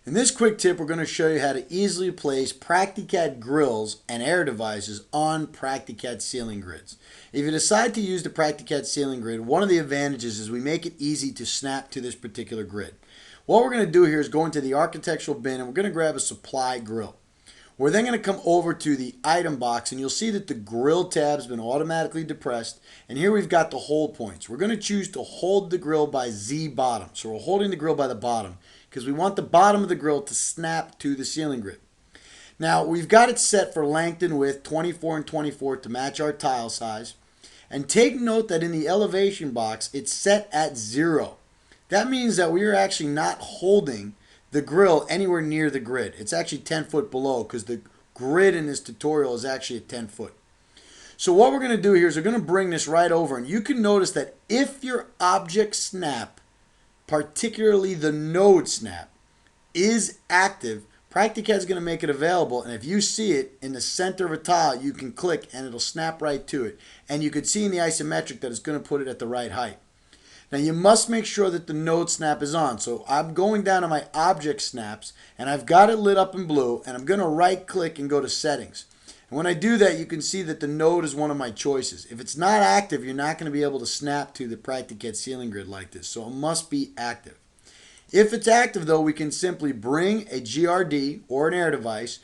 In this quick tip, we're going to show you how to easily place Practicat grills and air devices on Practicat ceiling grids. If you decide to use the Practicat ceiling grid, one of the advantages is we make it easy to snap to this particular grid. What we're going to do here is go into the architectural bin and we're going to grab a supply grill. We're then going to come over to the item box and you'll see that the grill tab has been automatically depressed, and here we've got the hold points. We're going to choose to hold the grill by Z bottom. So we're holding the grill by the bottom because we want the bottom of the grill to snap to the ceiling grid. Now we've got it set for length and width 24 and 24 to match our tile size, and take note that in the elevation box it's set at 0. That means that we are actually not holding the grill anywhere near the grid. It's actually 10 foot below because the grid in this tutorial is actually at 10 foot. So what we're going to do here is we're going to bring this right over, and you can notice that if your object snap, particularly the node snap, is active, Practicat is going to make it available, and if you see it in the center of a tile, you can click and it'll snap right to it. And you can see in the isometric that it's going to put it at the right height. Now you must make sure that the node snap is on. So I'm going down to my object snaps and I've got it lit up in blue, and I'm going to right click and go to settings. And when I do that, you can see that the node is one of my choices. If it's not active, you're not going to be able to snap to the Practicat ceiling grid like this. So it must be active. If it's active though, we can simply bring a GRD or an air device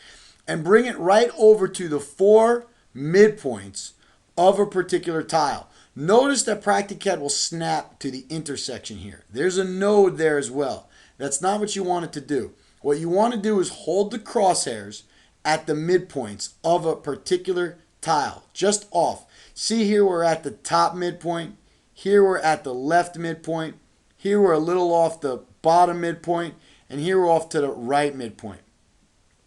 and bring it right over to the 4 midpoints of a particular tile. Notice that Practicat will snap to the intersection here. There's a node there as well. That's not what you want it to do. What you want to do is hold the crosshairs at the midpoints of a particular tile, just off. See, here we're at the top midpoint. Here we're at the left midpoint. Here we're a little off the bottom midpoint. And here we're off to the right midpoint.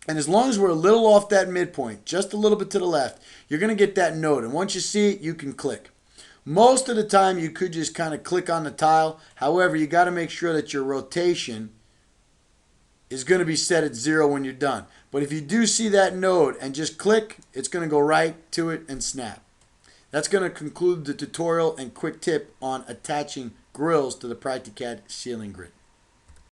And as long as we're a little off that midpoint, just a little bit to the left, you're going to get that node. And once you see it, you can click. Most of the time you could just kind of click on the tile. However, you got to make sure that your rotation is going to be set at 0 when you're done. But if you do see that node and just click, it's going to go right to it and snap. That's going to conclude the tutorial and quick tip on attaching grills to the Practicat ceiling grid.